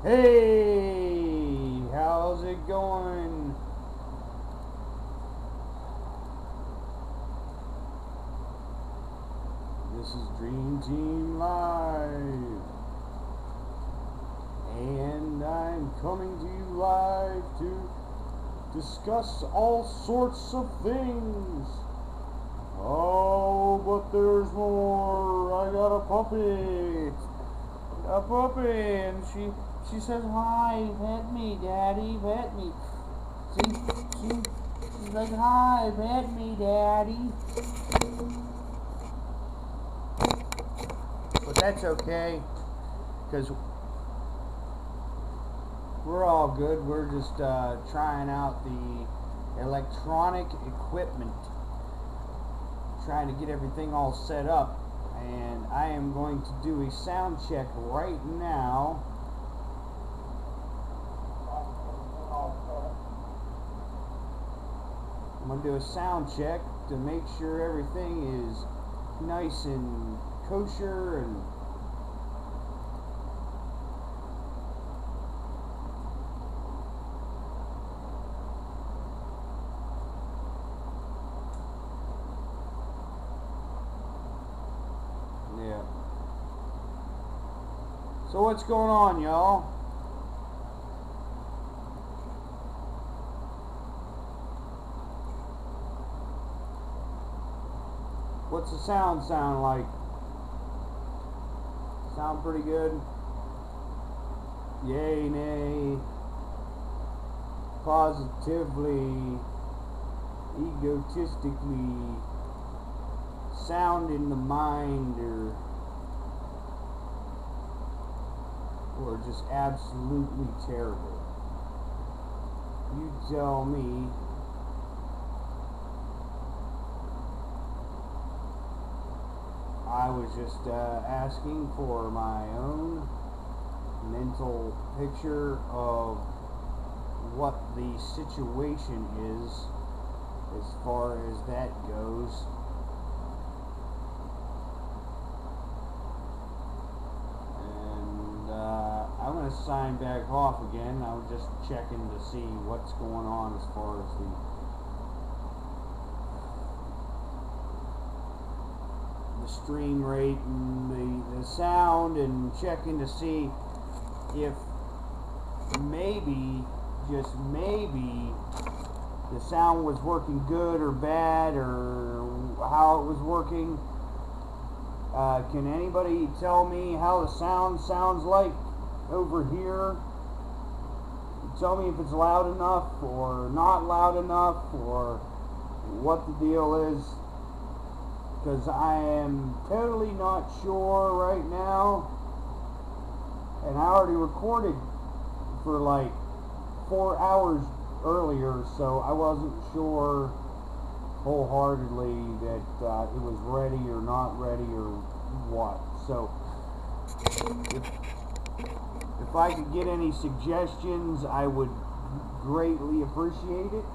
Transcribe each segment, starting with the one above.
Hey, how's it going? This is Dream Team Live, and I'm coming to you live to discuss all sorts of things. Oh, but there's more. I got a puppy. And she says hi, pet me, daddy, pet me. She's like, hi, pet me, daddy. But that's okay, because we're all good. We're just trying out the electronic equipment, trying to get everything all set up. And I am going to do a sound check right now. I'm going to do a sound check to make sure everything is nice and kosher and yeah. So what's going on, y'all? What's the sound like? Sound pretty good? Yay, nay, positively, egotistically, sound in the mind, or just absolutely terrible. You tell me. I was just asking for my own mental picture of what the situation is as far as that goes. And I'm going to sign back off again. I was just checking to see what's going on as far as the stream rate and the sound, and checking to see if maybe, just maybe, the sound was working good or bad, or how it was working. Can anybody tell me how the sound sounds like over here? Tell me if it's loud enough or not loud enough, or what the deal is, because I am totally not sure right now. And I already recorded for like 4 hours earlier, so I wasn't sure wholeheartedly that it was ready or not ready or what. So if I could get any suggestions, I would greatly appreciate it.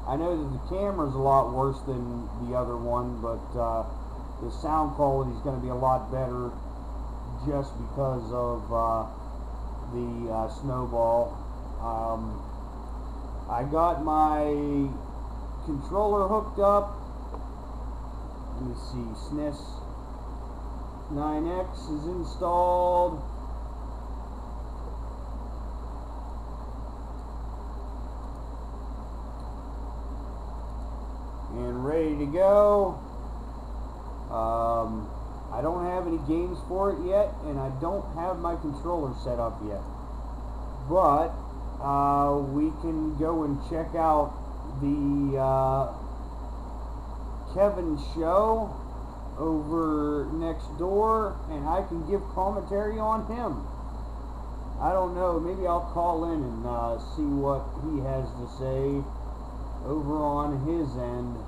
I know that the camera's a lot worse than the other one, but the sound quality is going to be a lot better just because of the snowball. I got my controller hooked up. Let me see, SNES 9X is installed. And ready to go. I don't have any games for it yet, and I don't have my controller set up yet. But we can go and check out the Kevin show over next door, and I can give commentary on him. I don't know, maybe I'll call in and see what he has to say over on his end.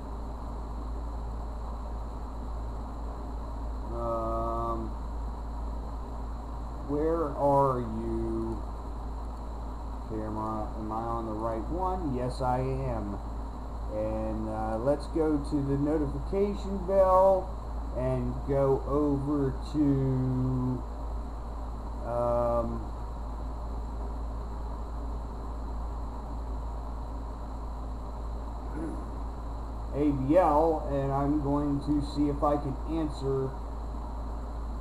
Where are you, camera? Am I on the right one? Yes, I am. And let's go to the notification bell and go over to ABL, and I'm going to see if I can answer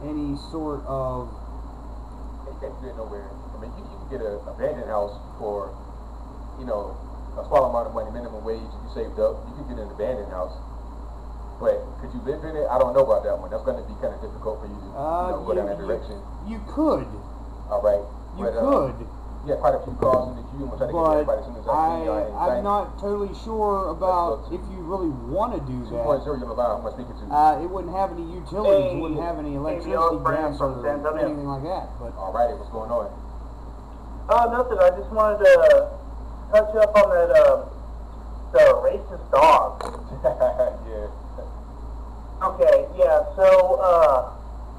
any sort of. You can't get nowhere. I mean, you can get an abandoned house for, a small amount of money, minimum wage, if you saved up. You can get an abandoned house. But could you live in it? I don't know about that one. That's going to be kind of difficult for you to go down that direction. You could. All right. You could. Yeah, quite a few calls in the queue. I'm trying to get everybody as soon as I see. I'm not totally sure about if you really want to do that. 2.0, you're allowed. Who am I speaking to? It wouldn't have any utilities. It wouldn't have any electricity, gas, or anything like that. But all righty, what's going on? Nothing. I just wanted to touch up on that the racist dog. Yeah. Okay. Yeah. So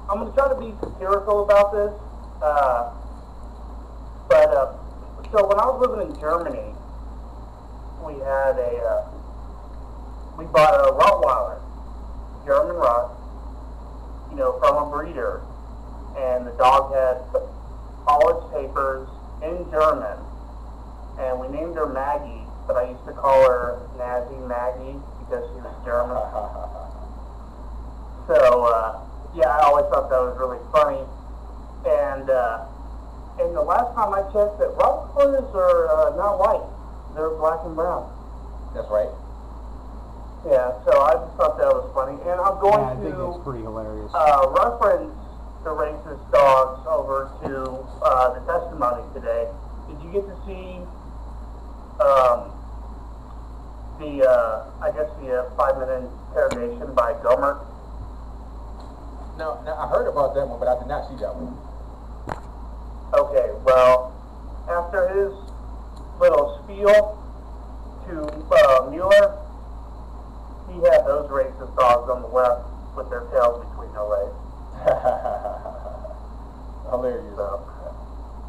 I'm gonna try to be satirical about this. So when I was living in Germany, we bought a Rottweiler, German Rott, from a breeder, and the dog had all its papers in German, and we named her Maggie, but I used to call her Nazi Maggie because she was German. So yeah, I always thought that was really funny, and the last time I checked, that Rottweilers are not white; they're black and brown. That's right. Yeah, so I just thought that was funny, and I'm going I think that's pretty hilarious. reference the racist dogs over to the testimony today. Did you get to see the 5-minute interrogation by Gomer? Now I heard about that one, but I did not see that one. Okay, well, after his little spiel to Mueller, he had those racist dogs on the left with their tails between their legs. Hilarious. So,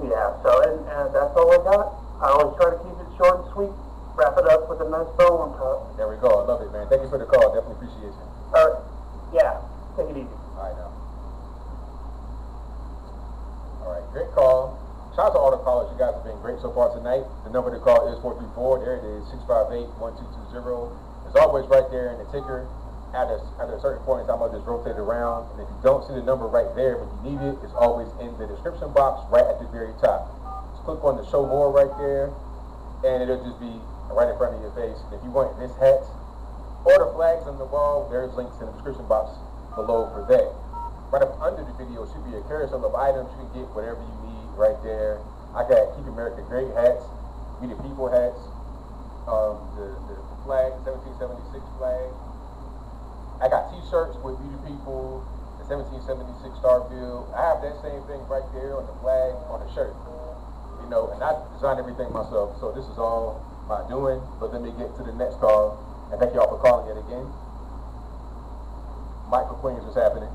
yeah, and that's all I got. I always try to keep it short and sweet, wrap it up with a nice bow on top. There we go. I love it, man. Thank you for the call. Definitely appreciate you. All right, yeah, take it easy. All right, now. All right, great call. Shout out to all the callers. You guys have been great so far tonight. The number to call is 434. There it is, 658-1220. It's always right there in the ticker. At a certain point in time, I'll just rotate it around. And if you don't see the number right there when you need it, it's always in the description box right at the very top. Just click on the show more right there, and it'll just be right in front of your face. And if you want this hat or the flags on the wall, there's links in the description box below for that. Right up under the video should be a carousel of items. You can get whatever you need right there. I got Keep America Great hats, We the People hats, the flag, 1776 flag. I got t-shirts with We the People, the 1776 Star Bill. I have that same thing right there on the flag, on the shirt. And I designed everything myself, so this is all my doing. But let me get to the next call, and thank y'all for calling yet again. Michael Queens, what's happening?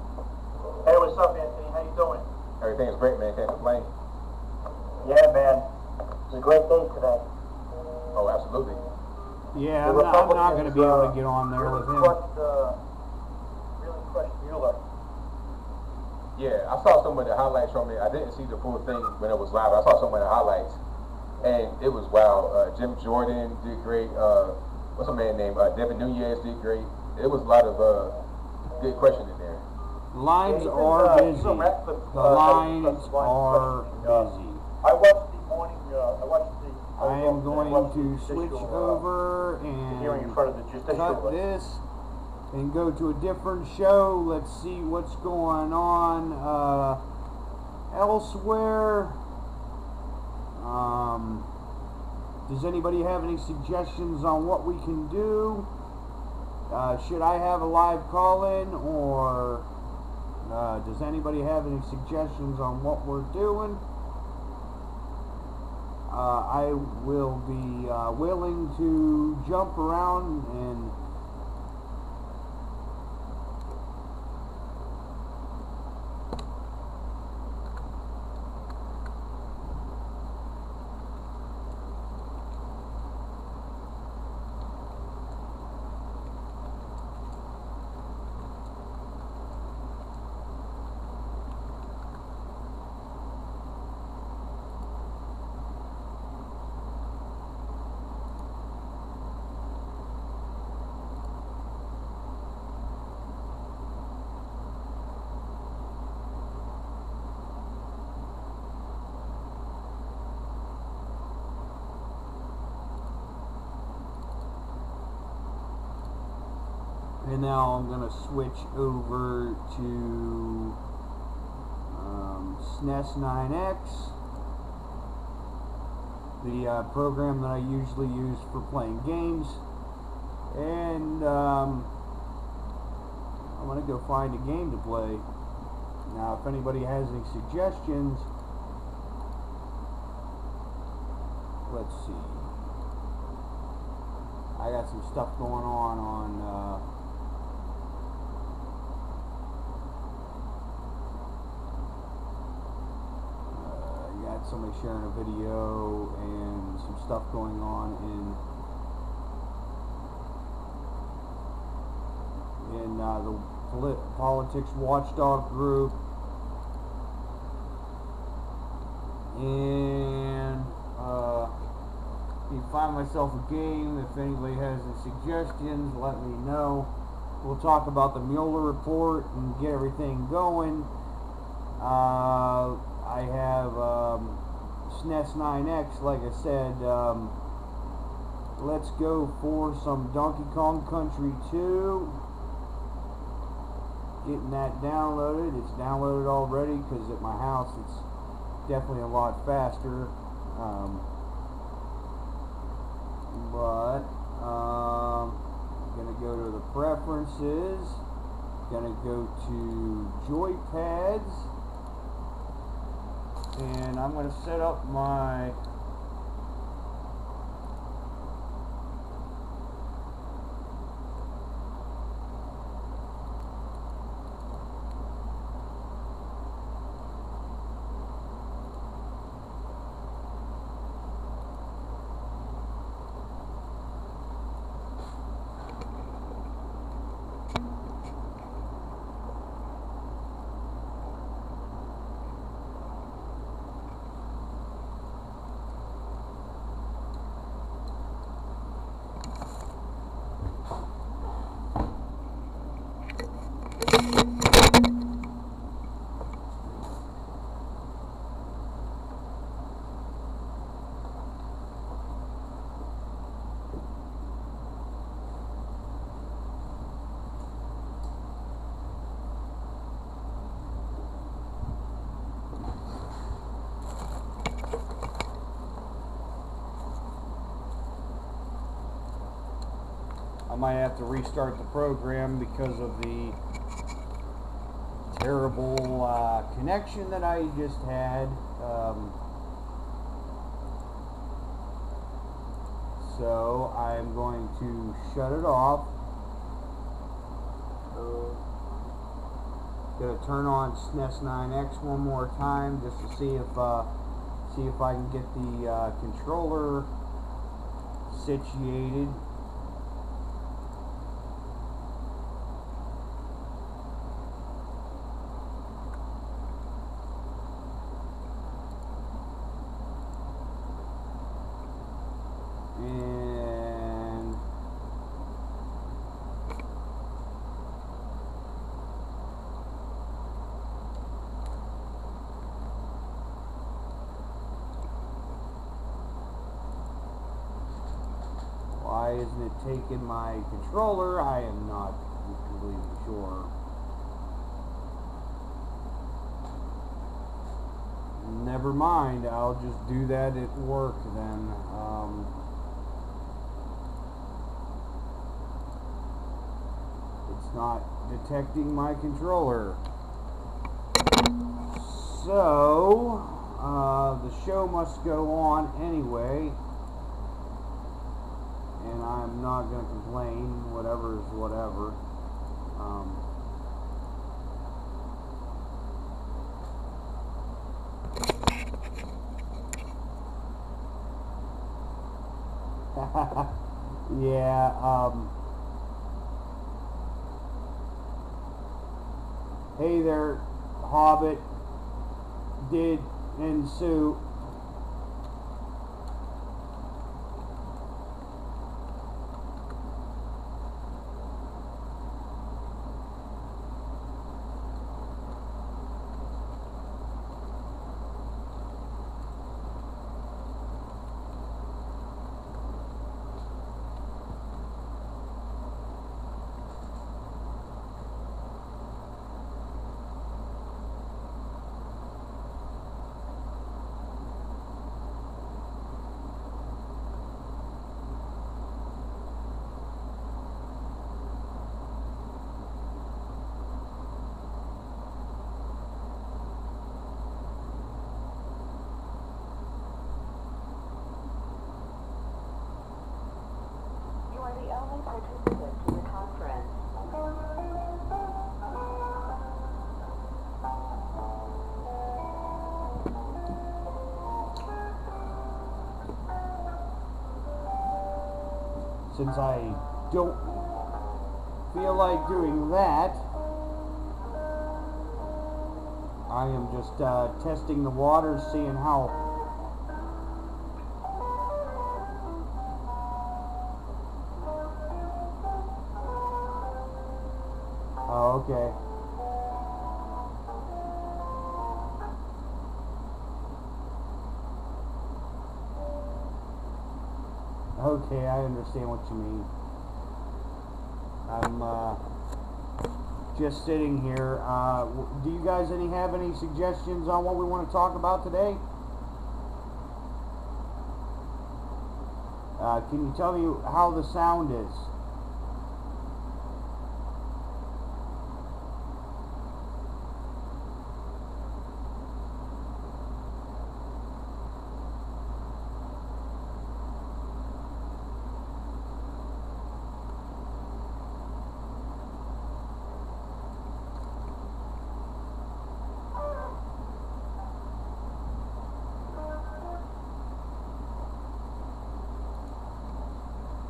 Hey, what's up, Anthony? How you doing? Everything is great, man. Can't complain. Yeah, man. It's a great day today. Oh, absolutely. Yeah, I'm not going to be able to get on there with him. Really crushed Mueller. Yeah, I saw some of the highlights from it. I didn't see the full thing when it was live. I saw some of the highlights, and it was wild. Jim Jordan did great. What's a man named? Devin Nunez did great. It was a lot of good questioning there. Lines are busy. The lines are busy. I watched the morning. I am going to switch over and hearing in front of the judicial cut this and go to a different show. Let's see what's going on elsewhere. Does anybody have any suggestions on what we can do? Should I have a live call-in, or does anybody have any suggestions on what we're doing? I will be willing to jump around and And now I'm going to switch over to SNES 9X, the program that I usually use for playing games. And I'm going to go find a game to play. Now, if anybody has any suggestions, let's see. I got some stuff going on got somebody sharing a video and some stuff going on in the politics watchdog group, and if you find myself a game, if anybody has any suggestions, let me know. We'll talk about the Mueller report and get everything going. I have SNES 9X, like I said. Let's go for some Donkey Kong Country 2. Getting that downloaded. It's downloaded already because at my house it's definitely a lot faster. Gonna go to the preferences. Gonna go to joypads. And I'm going to set up my I might have to restart the program because of the terrible connection that I just had. So I'm going to shut it off. Gonna turn on SNES 9X one more time just to see if I can get the controller situated. And why isn't it taking my controller? I am not completely sure. Never mind, I'll just do that at work then. It's not detecting my controller. So, the show must go on anyway. And I'm not going to complain. Whatever is whatever. Yeah, hey there, Hobbit, Did, and Sue. since I don't feel like doing that, I am just testing the waters, seeing how. Oh, okay. Okay, I understand what you mean. I'm just sitting here. Do you guys have any suggestions on what we want to talk about today? Can you tell me how the sound is?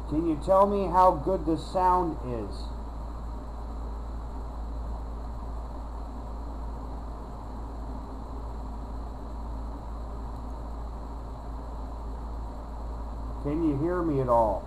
Can you tell me how good the sound is? Can you hear me at all?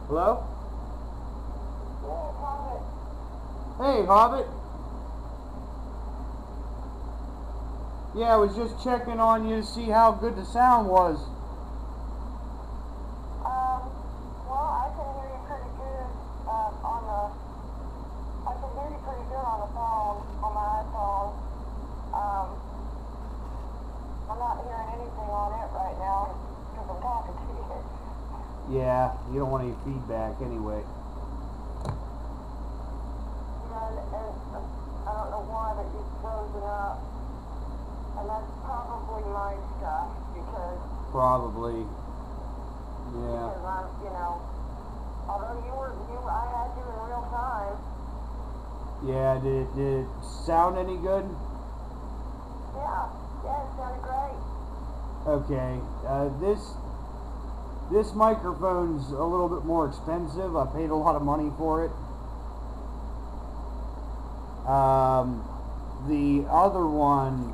Hello? Hey, Hobbit. Yeah, I was just checking on you to see how good the sound was. Well, I can hear you pretty good I can hear you pretty good on the phone, on my iPhone. I'm not hearing anything on it right now because I'm talking to you. Yeah, you don't want any feedback anyway. And I don't know why, but you've frozen up. And that's probably my stuff because Probably. Yeah. I'm, although I had you in real time. Yeah, did it sound any good? Yeah, it sounded great. Okay. This microphone's a little bit more expensive. I paid a lot of money for it. The other one,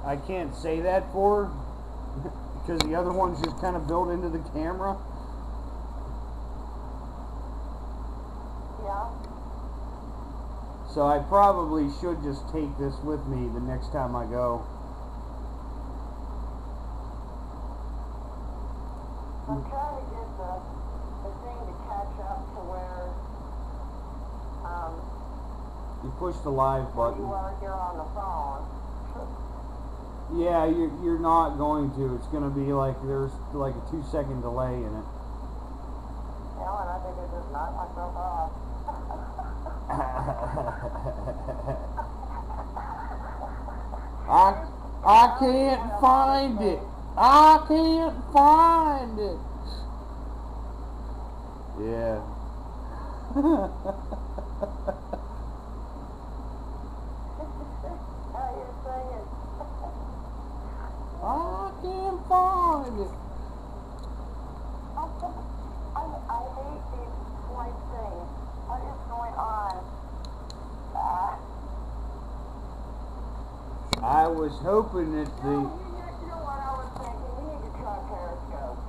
I can't say that for, because the other one's just kind of built into the camera. Yeah. So I probably should just take this with me the next time I go. I'm trying to get the thing to catch up to where You push the live you button. are here on the phone. Yeah, you're not going to. It's going to be like there's like a 2-second delay in it. And I think I just knocked myself off. I can't find it. I can't find it. Yeah. How you singing? I can't find it. I hate these flight things. What is going on? I was hoping that You know what I was thinking? We need to try Periscope.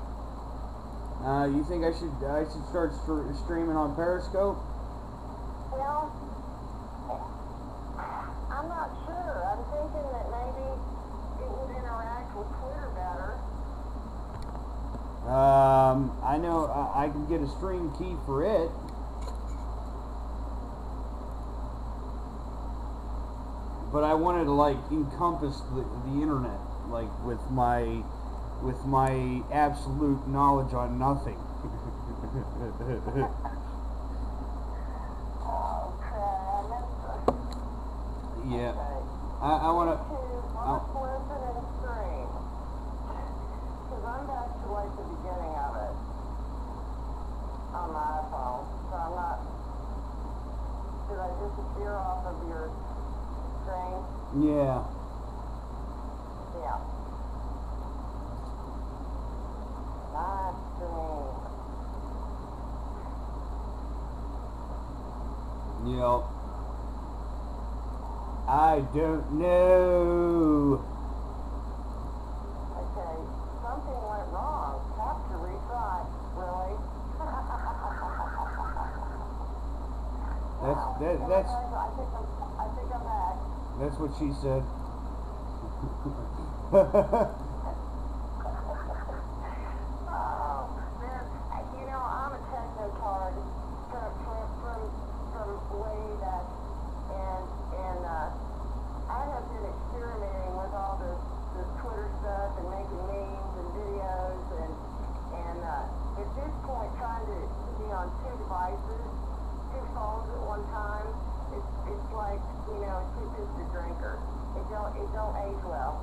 you think I should start streaming on Periscope? Well, I'm not sure. I'm thinking that maybe it would interact with Twitter better. I know I can get a stream key for it. But I wanted to like encompass the internet, like with my absolute knowledge on nothing. Yeah, I want to. Let's listen and stream. Because I'm back to like the beginning of it. disappear off of your screen. Yeah. Yeah. Live stream. Yep. I don't know. Okay, something went wrong. Have to retry. Really? That's I think I'm back. that's what she said. Oh, man, you know, I'm a technotard from way back, and I have been experimenting with all this Twitter stuff and making memes and videos, and at this point, trying to be on two devices, two phones at one time, it's like, you know, two fists a drinker. It don't age well.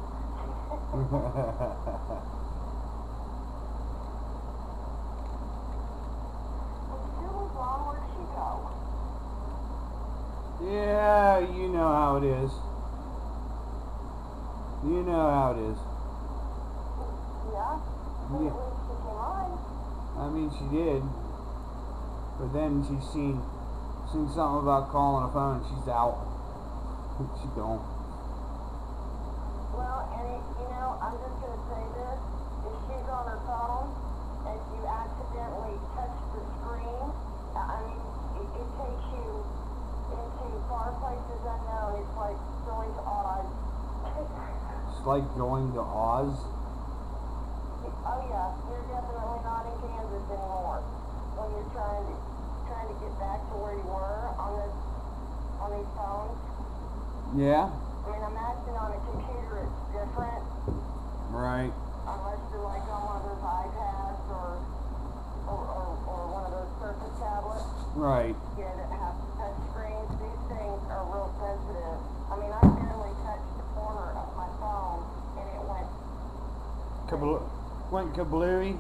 Where'd she go? Yeah, you know how it is. You know how it is. Yeah? Well, Yeah. at least she came on. I mean, she did. But then she's seen something about calling a phone and she's out. She gone. Well, and you know, I'm just gonna say this. If she's on her phone, and you accidentally touch the screen, I mean, it takes you into far places unknown. It's like going to Oz. It's like going to Oz. Oh yeah, you're definitely not in Kansas anymore. When you're trying to get back to where you were on these phones. Yeah. I mean, imagine on a computer it's different, Right. unless you're like on one of those iPads or one of those Surface tablets, Right. you know, that have touch screens. These things are real sensitive. I mean, I barely touched the corner of my phone and it went. Went kablooey.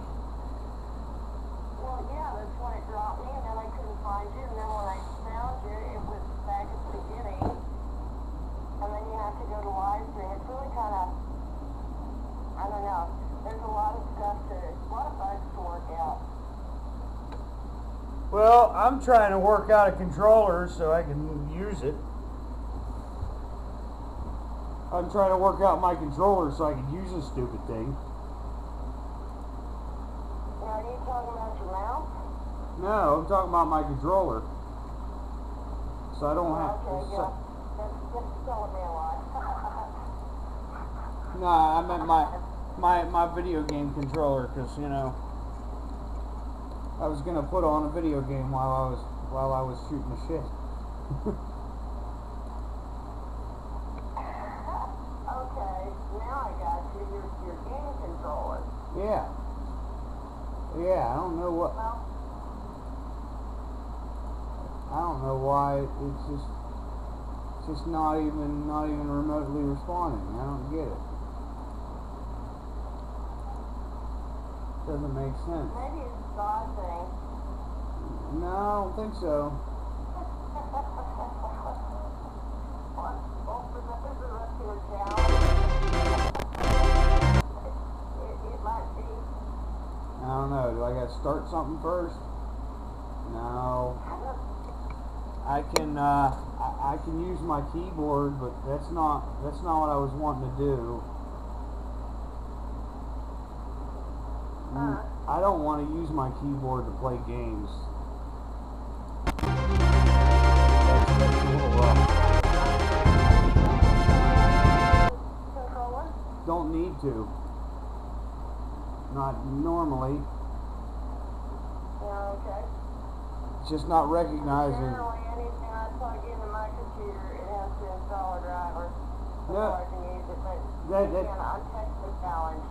Well, yeah, that's when it dropped me, and then I couldn't find you, and then when I found you, it was back at the beginning, and then you have to go to live stream. It's really kind of, I don't know, there's a lot of bugs to work out. Well, I'm trying to work out a controller so I can use it. I'm trying to work out my controller so I can use this stupid thing. Now, are you talking about your mouse? No, I'm talking about my controller. So I don't have. Okay, yeah. That's telling me a lot. No, I meant my video game controller, because you know I was gonna put on a video game while I was shooting the shit. Okay, now I got you. Your game controller. Yeah. Yeah, I don't know what. Well, I don't know why it's just not even remotely responding. I don't get it. Doesn't make sense. maybe it's a God thing. No, I don't think so. Well, for the rest of your town, it might be. I don't know. Do I gotta start something first? No. I can use my keyboard, but that's not what I was wanting to do. I don't want to use my keyboard to play games. That's a little rough. Controller? Don't need to. Not normally. Yeah, okay. It's just not recognizing. Generally, anything I plug into my computer, it has to install a driver before I can use it, but again, I'm technically challenged.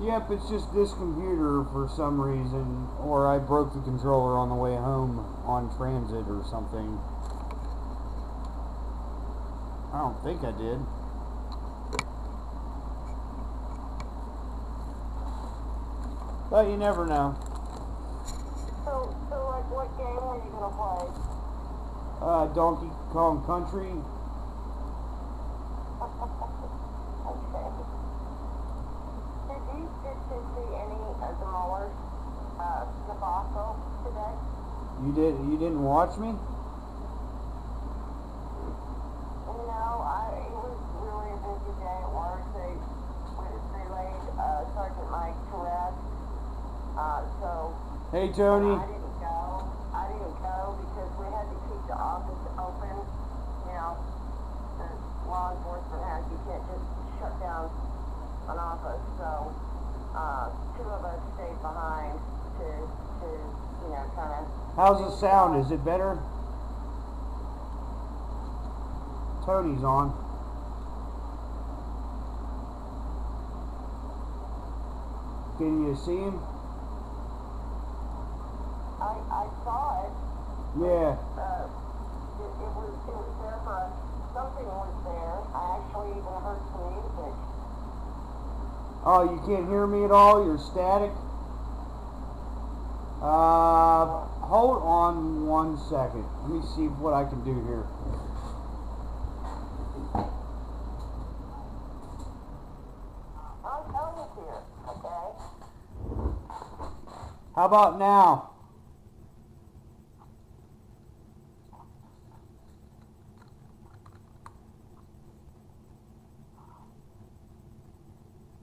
Yep, it's just this computer for some reason, or I broke the controller on the way home on transit or something. I don't think I did. But you never know. So like, what game are you gonna play? Donkey Kong Country. Okay. Did you get to see any of the Mueller's debacle today? You didn't watch me? No, it was really a busy day at work. They laid Sergeant Mike to rest. So Hey Tony. I didn't go because we had to keep the office open. You know, the law enforcement has, you can't just shut down an office. So, two of us stayed behind to kind of. How's the sound? Is it better? Tony's on. Can you see him? I saw it. Yeah. It was there for us. Something was there. I actually even heard some music. Oh, you can't hear me at all? You're static? Hold on 1 second. Let me see what I can do here. I'm Tony's here, okay? How about now?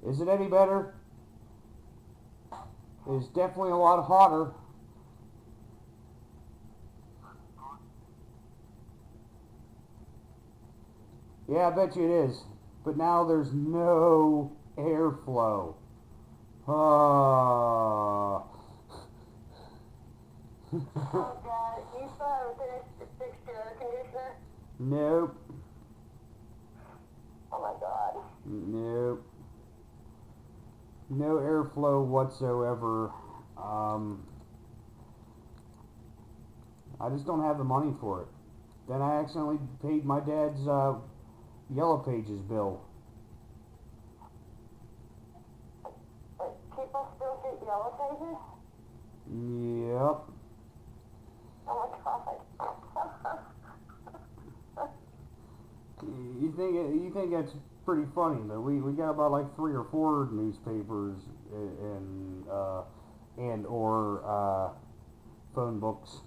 Is it any better? It's definitely a lot hotter. Yeah, I bet you it is. But now there's no airflow. Oh God, you still haven't fixed your air conditioner? Nope. Oh my God. Nope. No airflow whatsoever. I just don't have the money for it. Then I accidentally paid my dad's Yellow Pages bill. Wait, people still get Yellow Pages? Yep. Oh my God. You think that's pretty funny, but we got about like 3 or 4 newspapers and or phone books.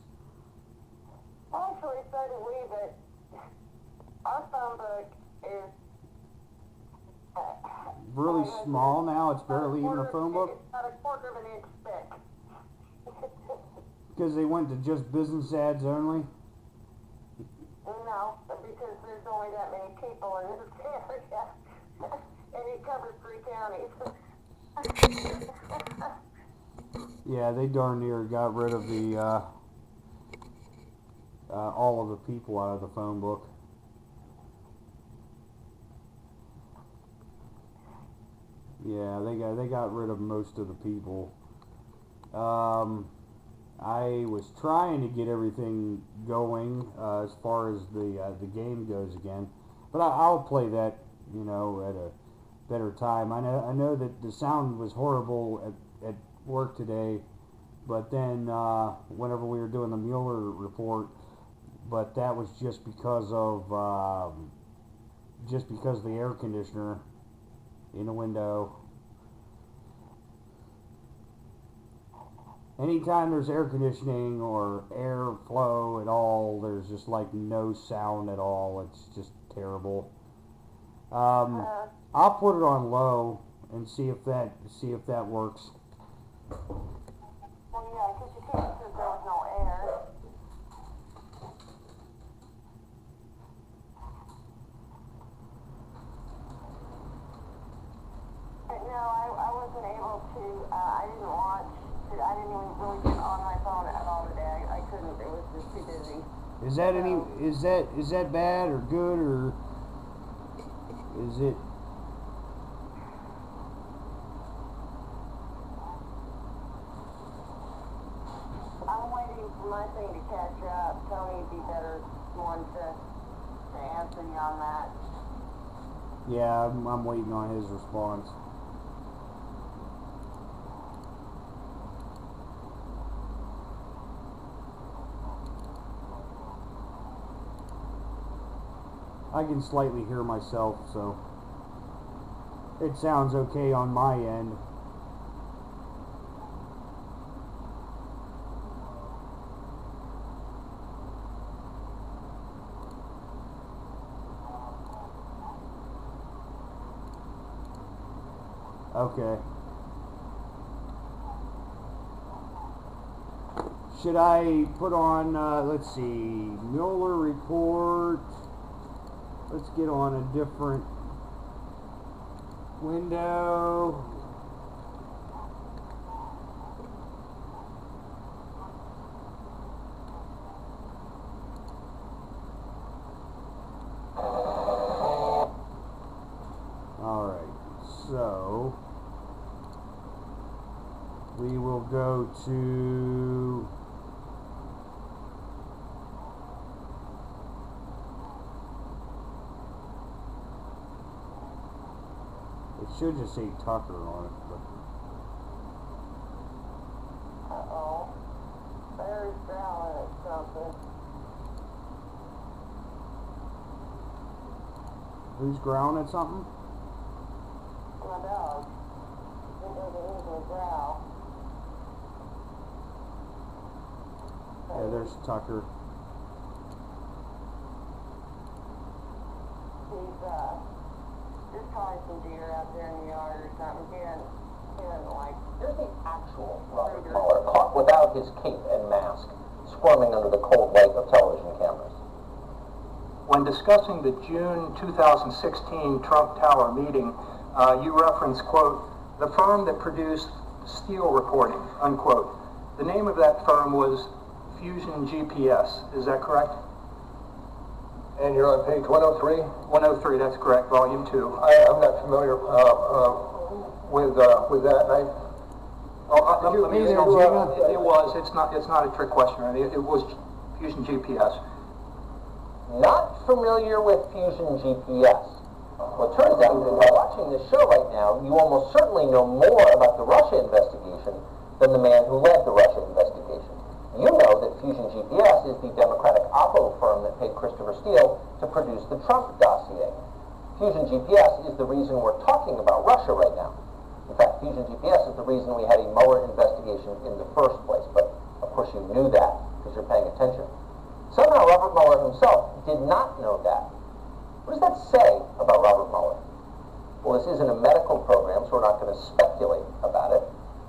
Actually, so do we, but our phone book is Really small now. It's barely even a phone book. It's about a quarter of an inch thick. Because they went to just business ads only. No, because there's only that many people in this area, and it covers 3 counties. Yeah, they darn near got rid of the all of the people out of the phone book. Yeah, they got rid of most of the people. I was trying to get everything going as far as the game goes again, but I'll play that, you know, at a better time. I know that the sound was horrible at work today, but then whenever we were doing the Mueller report, but that was just because of the air conditioner in the window. Anytime there's air conditioning or airflow at all, there's just like no sound at all. It's just terrible. I'll put it on low and see if that works. Well, yeah, because you can't because there was no air. But no, I wasn't able to, I didn't watch, I didn't even really get on my phone at all today. I couldn't, it was just too busy. Is that is that bad or good, or is it? I'm waiting for my thing to catch up. Tony'd be better one to answer you on that. Yeah, I'm waiting on his response. I can slightly hear myself, so it sounds okay on my end. Okay. Should I put on, let's see, Mueller report. Let's get on a different window. Alright, so we will go to it should just say Tucker on it, but Uh-oh. There's growling at something. who's growling at something? My dog. He doesn't usually growl. Yeah, there's Tucker. He's, just calling some deer out there in the yard or something. He doesn't like. Here's the actual Robert Mueller caught without his cape and mask, squirming under the cold light of television cameras. When discussing the June 2016 Trump Tower meeting, you referenced, quote, the firm that produced Steele reporting, unquote. The name of that firm was Fusion GPS. Is that correct? And you're on page 103? 103, that's correct, volume 2. I'm not familiar with that. Let me Hey there, explain. Gina. It was. It's not a trick question. It was Fusion GPS. Not familiar with Fusion GPS. Well, it turns out that by watching this show right now, you almost certainly know more about the Russia investigation than the man who led the Russia investigation. You know that Fusion GPS is the Democratic oppo firm that paid Christopher Steele to produce the Trump dossier. Fusion GPS is the reason we're talking about Russia right now. In fact, Fusion GPS is the reason we had a Mueller investigation in the first place, but of course you knew that because you're paying attention. Somehow Robert Mueller himself did not know that. What does that say about Robert Mueller? Well, this isn't a medical program, so we're not going to speculate about it.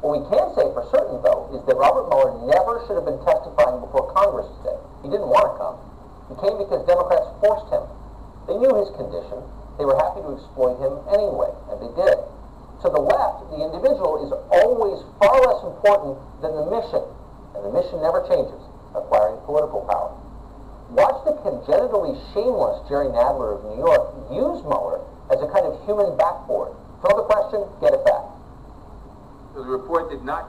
What we can say for certain, though, is that Robert Mueller never should have been testifying before Congress today. He didn't want to come. He came because Democrats forced him. They knew his condition. They were happy to exploit him anyway, and they did. To the left, the individual is always far less important than the mission, and the mission never changes, acquiring political power. Watch the congenitally shameless Jerry Nadler of New York use Mueller as a kind of human backboard. Throw the question, get it back. So the report did not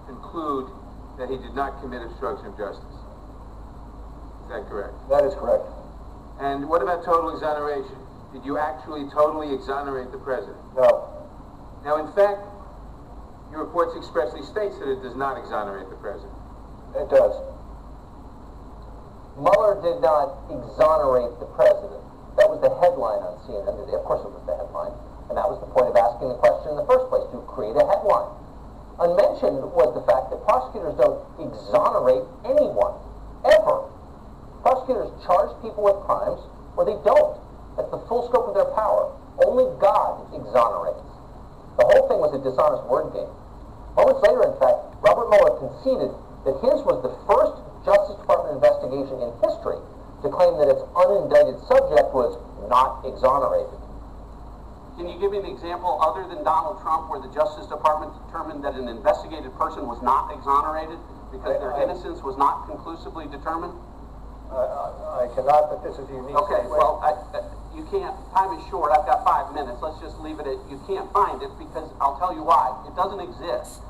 conclude that he did not commit obstruction of justice. Is that correct? That is correct. And what about total exoneration? Did you actually totally exonerate the president? No. Now, in fact, your report expressly states that it does not exonerate the president. It does. Mueller did not exonerate the president. That was the headline on CNN today. Of course it was the headline. And that was the point of asking the question in the first place, to create a headline. Unmentioned was the fact that prosecutors don't exonerate anyone, ever. Prosecutors charge people with crimes, or they don't. That's the full scope of their power. Only God exonerates. The whole thing was a dishonest word game. Moments later, in fact, Robert Mueller conceded that his was the first Justice Department investigation in history to claim that its unindicted subject was not exonerated. Can you give me an example other than Donald Trump where the Justice Department determined that an investigated person was not exonerated because their innocence was not conclusively determined? I cannot, but this is a unique Okay, situation. well, you can't, time is short, I've got 5 minutes, let's just leave it at, you can't find it because I'll tell you why, it doesn't exist.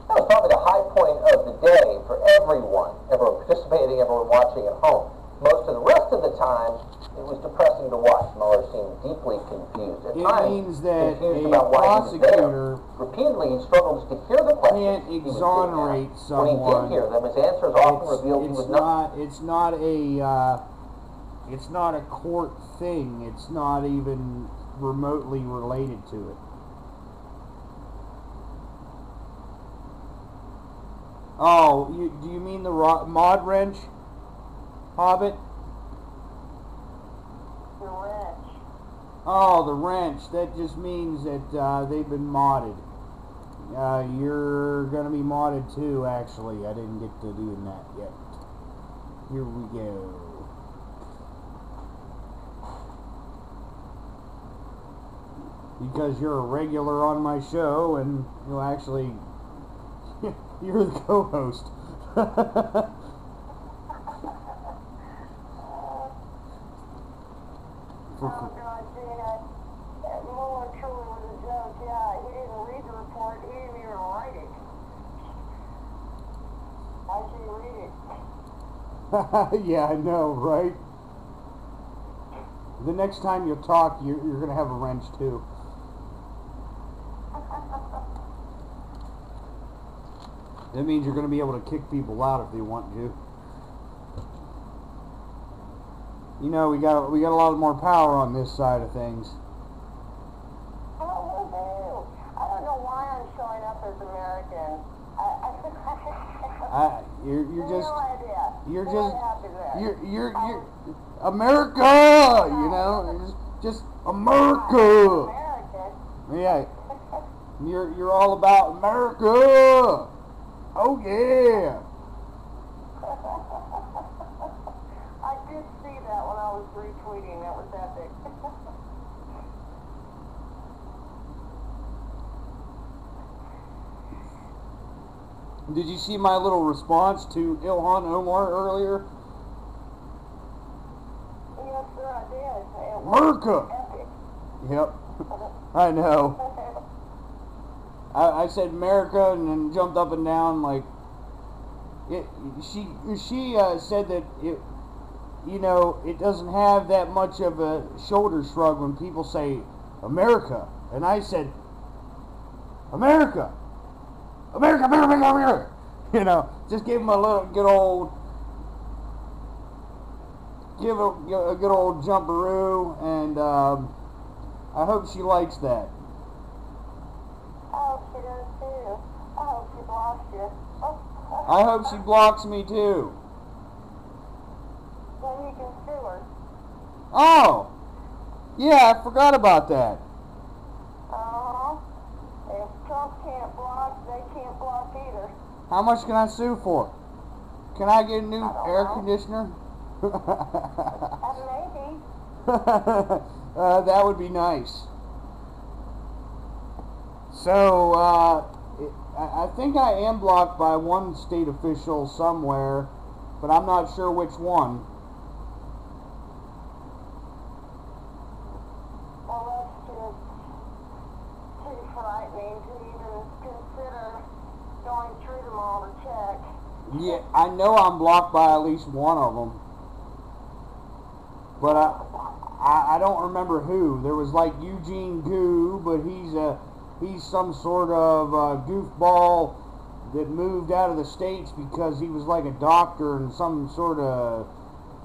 That was probably the high point of the day for everyone participating, everyone watching at home. Most of the rest of the time, it was depressing to watch. Mueller seemed deeply confused. At It times, means that confused a about why he was prosecutor there. Repeatedly, he struggled to hear the questions can't he was being exonerate asked. When he someone. did hear them, his answers often revealed he was not. It's not a It's not a court thing. It's not even remotely related to it. Oh, do you mean the mod wrench, Hobbit? The wrench. Oh, the wrench. That just means that they've been modded. You're gonna be modded too, actually. I didn't get to doing that yet. Here we go. Because you're a regular on my show, and you'll actually, you're the co-host. Oh God, Gina, Mueller truly was a joke. Yeah, he didn't read the report. He didn't even write it. How should you read it? Yeah, I know, right? The next time you talk, you're going to have a wrench too. That means you're going to be able to kick people out if they want you. You know, we got a lot more power on this side of things. Oh, we do. I don't know why I'm showing up as American. You're just, no idea. you're What just, happened there? you're America, you know, it's just America. American. Yeah, you're all about America. Oh yeah. I did see that when I was retweeting. That was epic. Did you see my little response to Ilhan Omar earlier? Yes, sir, I did. It was America. epic. Yep. I know. I said America and then jumped up and down like it. She said that it, you know, it doesn't have that much of a shoulder shrug when people say America, and I said America, America, America, America, America. You know, just give them a little good old, give a good old jumperoo, and I hope she likes that. I hope she does too. I hope she blocks you. I hope she blocks me too. Then you can sue her. Oh, yeah, I forgot about that. Uh-huh. If Trump can't block, they can't block either. How much can I sue for? Can I get a new I don't air know. conditioner? Maybe. That would be nice. So, I think I am blocked by one state official somewhere, but I'm not sure which one. Well, that's just too frightening to even consider going through them all to check. Yeah, I know I'm blocked by at least one of them, but I don't remember who. There was like Eugene Goo, but he's some sort of goofball that moved out of the States because he was like a doctor and some sort of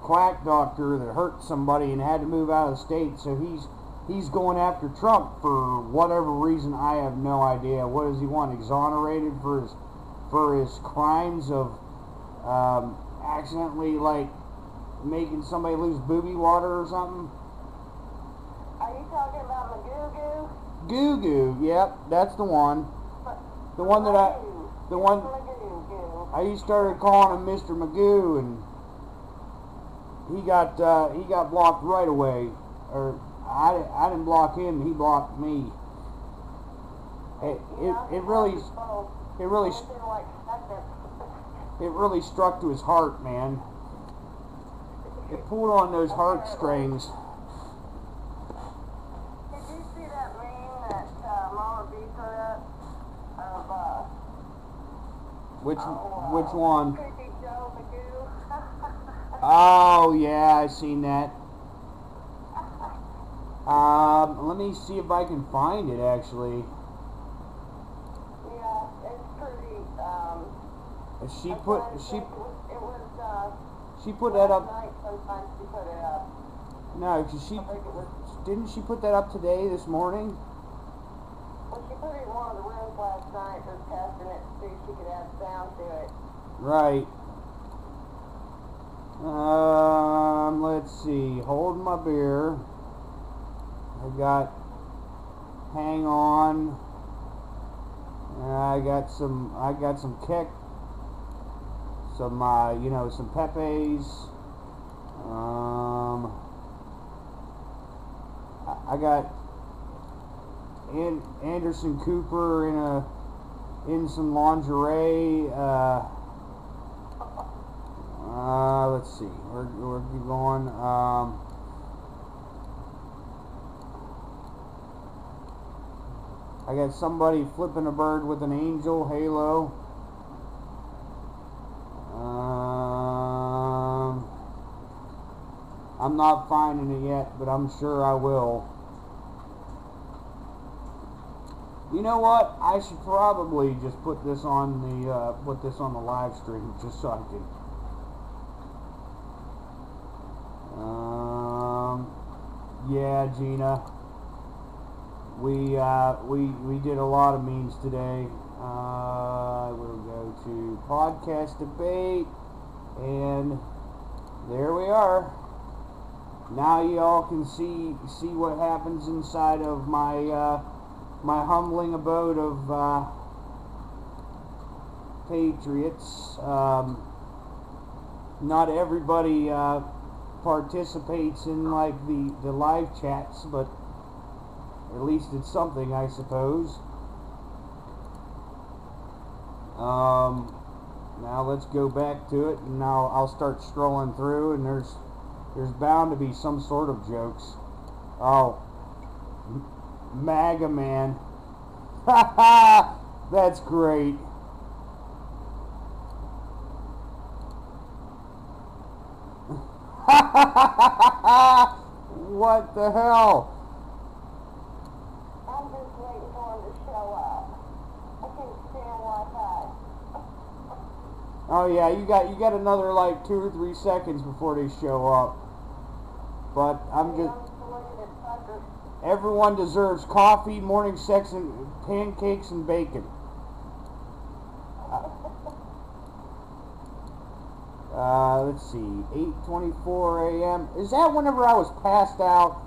quack doctor that hurt somebody and had to move out of the States. So he's going after Trump for whatever reason. I have no idea. What does he want? Exonerated for his crimes of accidentally like making somebody lose booby water or something? Are you talking about Magoo? Goo Goo, yep, that's the one. The one that I used started calling him Mr. Magoo, and he got blocked right away. Or I didn't block him, he blocked me. It really struck to his heart, man. It pulled on those heartstrings. Did you see that meme that Mama B put up of Which one? Creepy Joe Magoo? Oh yeah, I seen that. Let me see if I can find it actually. Yeah, it's pretty. She It was She put that Last up. night, sometimes she put it up. No, 'cause she I think it was, didn't she put that up today, this morning? well, she put it in one of the rooms last night, was testing it to see if she could add sound to it. Right. Let's see. Hold my beer. I got Hang On. I got some Keck. Some some Pepes. I got Anderson Cooper in some lingerie. Let's see. We're going. I got somebody flipping a bird with an angel halo. I'm not finding it yet, but I'm sure I will. You know what? I should probably just put this on the live stream just so I can. Yeah, Gina. We did a lot of memes today. We'll go to podcast debate, and there we are. Now y'all can see what happens inside of my my humbling abode of patriots. Not everybody participates in like the live chats, but at least it's something, I suppose. Now let's go back to it, and now I'll start strolling through, and there's bound to be some sort of jokes. Oh, MAGA man. Ha! That's great. What the hell? I'm just waiting for him to show up. I can't stand Wi-Fi. Oh yeah, you got another like 2 or 3 seconds before they show up. But I'm just. Everyone deserves coffee, morning sex, and pancakes and bacon. Let's see, 8:24 a.m. Is that whenever I was passed out?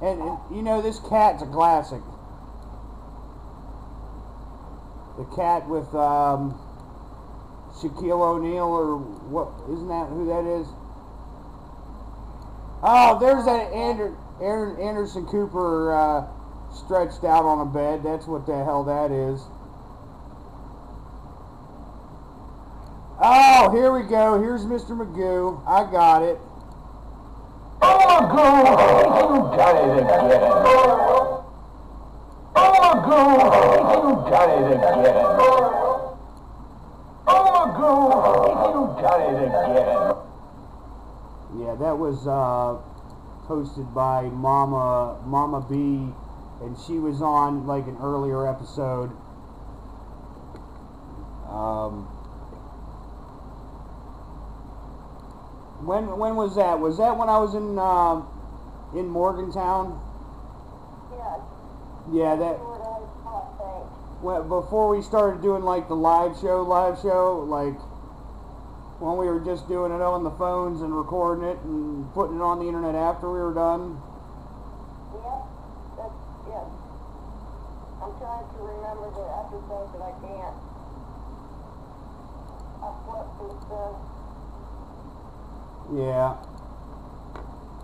And you know, this cat's a classic. The cat with Shaquille O'Neal, or what? Isn't that who that is? Oh, there's that Anderson Cooper stretched out on a bed. That's what the hell that is. Oh, here we go. Here's Mr. Magoo. I got it. Oh, Magoo, you got it again. Oh, Magoo, you got it again. Oh, Magoo, you got it again. Yeah, that was hosted by Mama B, and she was on like an earlier episode. When was that? Was that when I was in Morgantown? Yes. Yeah, that. Well, before we started doing like the live show, like when we were just doing it on the phones and recording it and putting it on the internet after we were done. Yep. Yes. I'm trying to remember the episode, but I can't. I slept since then. Yeah.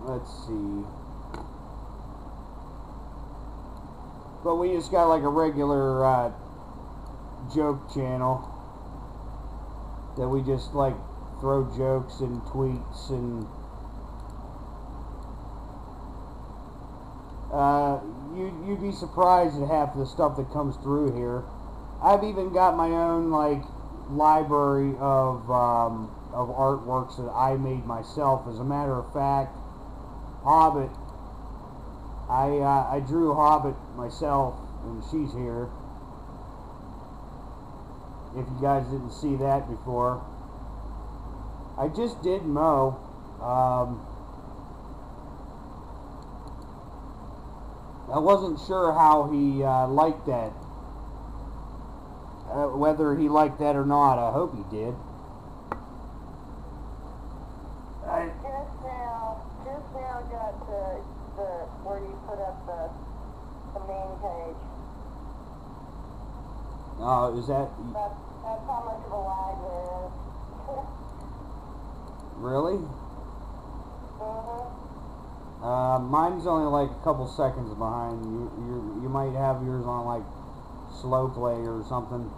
Let's see. But we just got like a regular joke channel that we just like throw jokes and tweets and you'd be surprised at half the stuff that comes through here. I've even got my own like library of artworks that I made myself. As a matter of fact, Hobbit. I drew Hobbit myself, and she's here. If you guys didn't see that before. I just did mow. I wasn't sure how he liked that. Whether he liked that or not, I hope he did. Just now got to the where you put up the main page. Is that That's how much of a lag there is. really? Mine's only like a couple seconds behind. You might have yours on like slow play or something.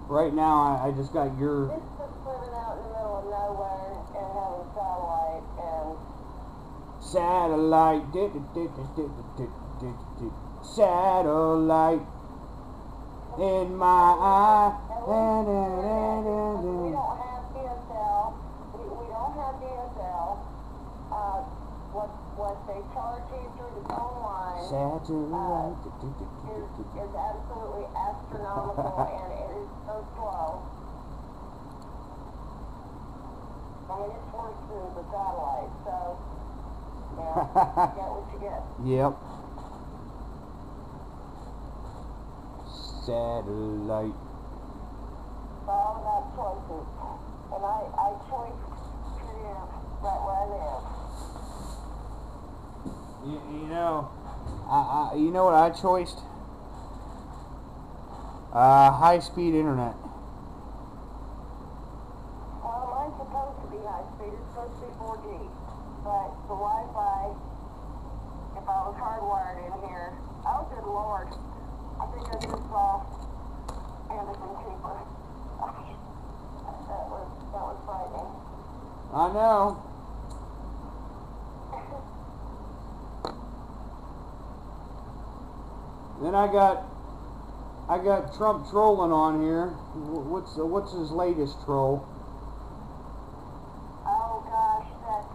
Right now, I just got your. It's just living out in the middle of nowhere and having satellite Satellite in my eye. We don't have DSL. We don't have DSL. What they charge you through the phone line is absolutely astronomical, and it is so slow. I mean, it's worse than the satellite, so, yeah, you get what you get. Yep. Satellite. It's all about choices, and I choose to live right where I live. You know, you know what I choiced? High-speed internet. Well, mine's supposed to be high speed. It's supposed to be 4G. But the Wi-Fi, if I was hardwired in here, oh good Lord, I think I just saw Anderson Cooper. That was frightening. I know. Then I got Trump trolling on here. What's his latest troll? Oh gosh, that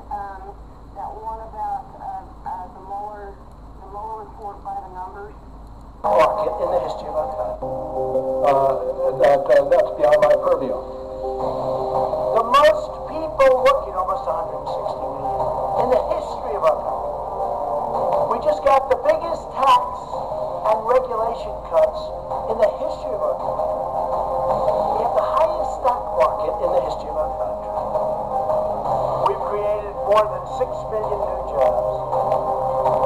one about the Mueller report by the numbers. Market in the history of our country. That's beyond my purview. The most people working, almost 160 million, in the history of our country. We just got the biggest tax and regulation cuts in the history of our country. We have the highest stock market in the history of our country. We've created more than 6 million new jobs.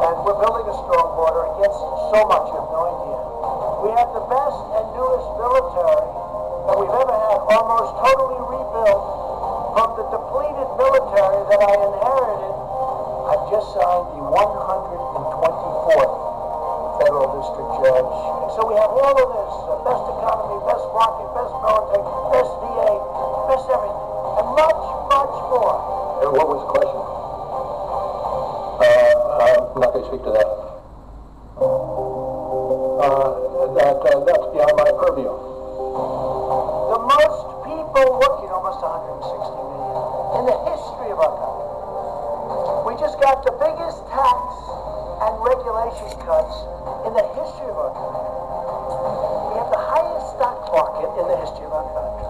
And we're building a strong border against so much, you have no idea. We have the best and newest military that we've ever had, almost totally rebuilt from the depleted military that I inherited. I've just signed the 124th federal district judge. And so we have all of this, best economy, best market, best military, best VA, best everything, and much, much more. And what was the question? I'm not going to speak to that. That's beyond my purview. The most people working, almost 160 million, in the history of our country. We just got the biggest tax and regulation cuts in the history of our country. We have the highest stock market in the history of our country.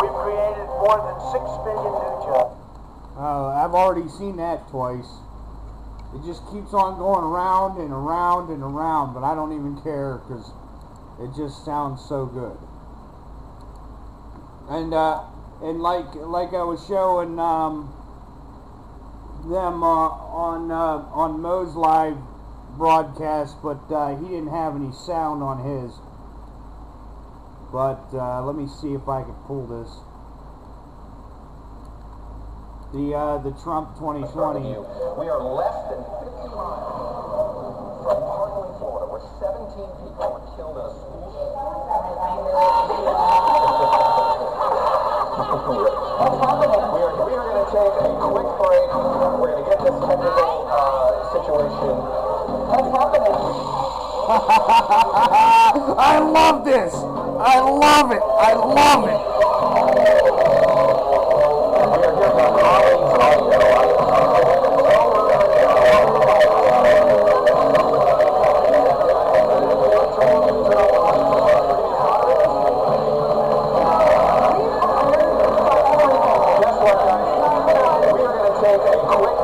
We've created more than 6 million new jobs. I've already seen that twice. It just keeps on going around and around and around, but I don't even care because it just sounds so good. And like I was showing them on Mo's live broadcast, but he didn't have any sound on his. But let me see if I can pull this. The Trump 2020. We are less than 50 miles from Parkland, Florida, where 17 people were killed in a school shooting. We are going to take a quick break. We're going to get this technical situation. What's happening? I love this. I love it. I love it.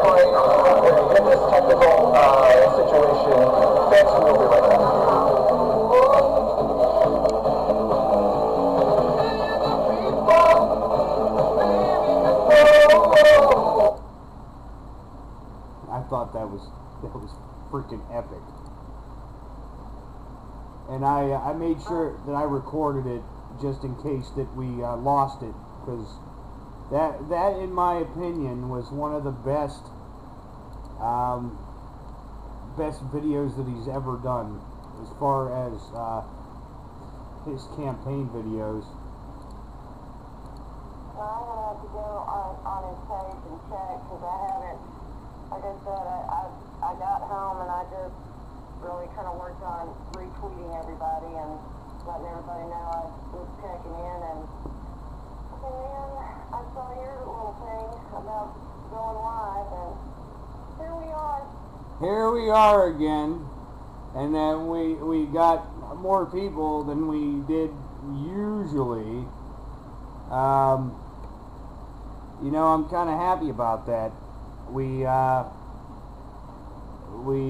break. We're going to get this technical situation fixed. We'll be right back. I thought that was freaking epic. And I made sure that I recorded it just in case that we lost it, because that in my opinion was one of the best videos that he's ever done as far as his campaign videos. Well, I'm going to have to go on his page and check, because I haven't, like I said, I got home and I just really kind of worked on retweeting everybody and letting everybody know I was checking in, and then I saw your little thing about going live, and here we are. Here we are again, and then we got more people than we did usually. You know, I'm kind of happy about that. We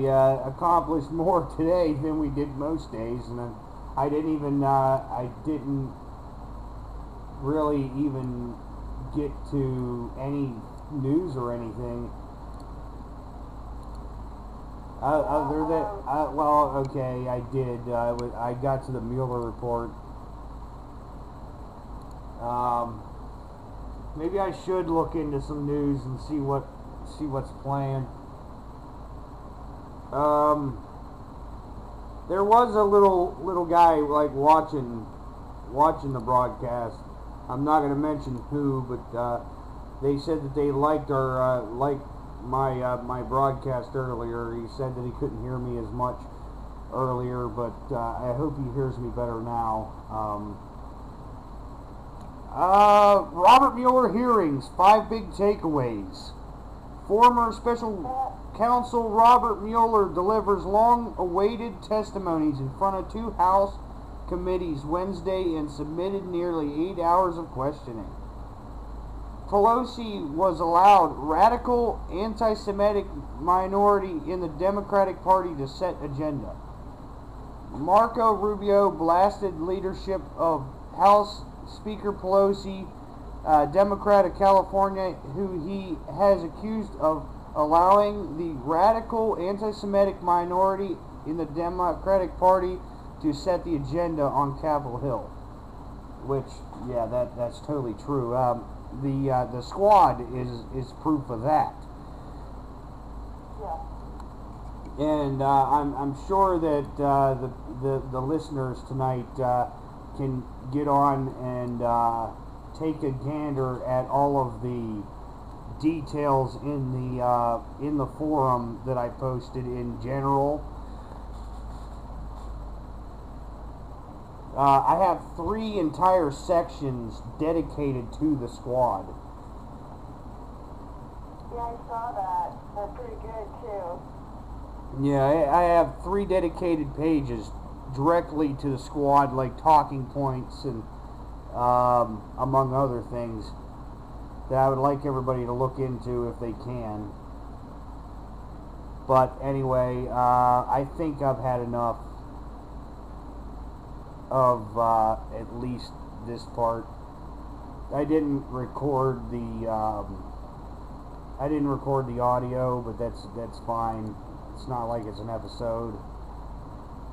accomplished more today than we did most days, and I didn't really even get to any news or anything. Other than, well, okay, I did. I got to the Mueller report. Maybe I should look into some news and see what's playing. There was a little guy like watching the broadcast. I'm not going to mention who, but they said that they liked my broadcast earlier. He said that he couldn't hear me as much earlier, but I hope he hears me better now. Robert Mueller hearings, 5 big takeaways. Former Special Counsel Robert Mueller delivers long-awaited testimonies in front of 2 House committees Wednesday and submitted nearly 8 hours of questioning. Pelosi was allowed radical anti-Semitic minority in the Democratic Party to set agenda. Marco Rubio blasted leadership of House Speaker Pelosi, Democrat of California, who he has accused of allowing the radical anti-Semitic minority in the Democratic Party to set the agenda on Capitol Hill. Which, yeah, that's totally true. The squad is proof of that. Yeah. And I'm sure that the listeners tonight can get on and take a gander at all of the details in the forum that I posted in general. I have 3 entire sections dedicated to the squad. Yeah, I saw that. They're pretty good, too. Yeah, I have 3 dedicated pages directly to the squad, like talking points and among other things that I would like everybody to look into if they can. But anyway, I think I've had enough of at least this part. I didn't record the audio, but that's fine. It's not like it's an episode.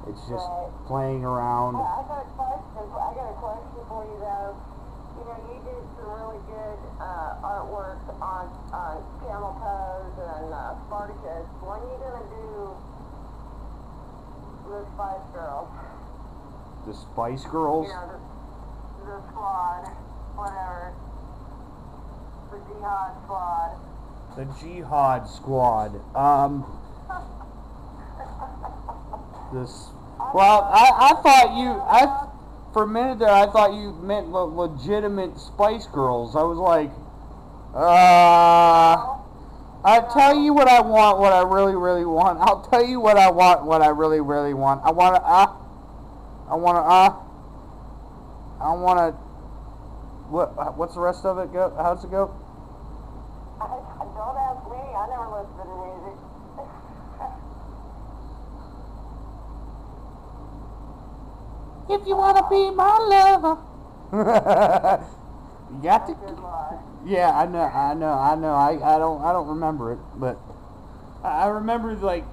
It's just playing around. I got a question for you, though. You know, you did some really good artwork on camel pose and Spartacus. When are you gonna do the Spice Girls? The Spice Girls? You know, the squad, whatever. The Jihad squad. The Jihad squad. Well, I thought for a minute there, I thought you meant legitimate Spice Girls. I was like, I tell you what I want, what I really, really want. I'll tell you what I want, what I really, really want. I want to, what's the rest of it go? How's it go? Don't ask me. I never husband music. If you wanna be my lover. You got to. Good lie. Yeah, I know. I don't remember it, but I remember like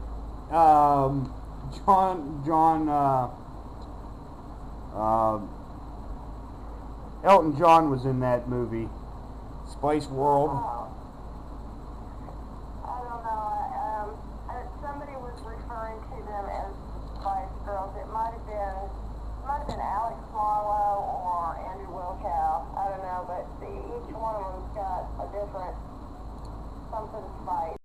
Elton John was in that movie, Spice World. Oh. I don't know. Somebody was referring to them as Spice Girls. It might have been Alex Marlowe or Andrew Wilkow. I don't know, but each one of them's got a different something Spice.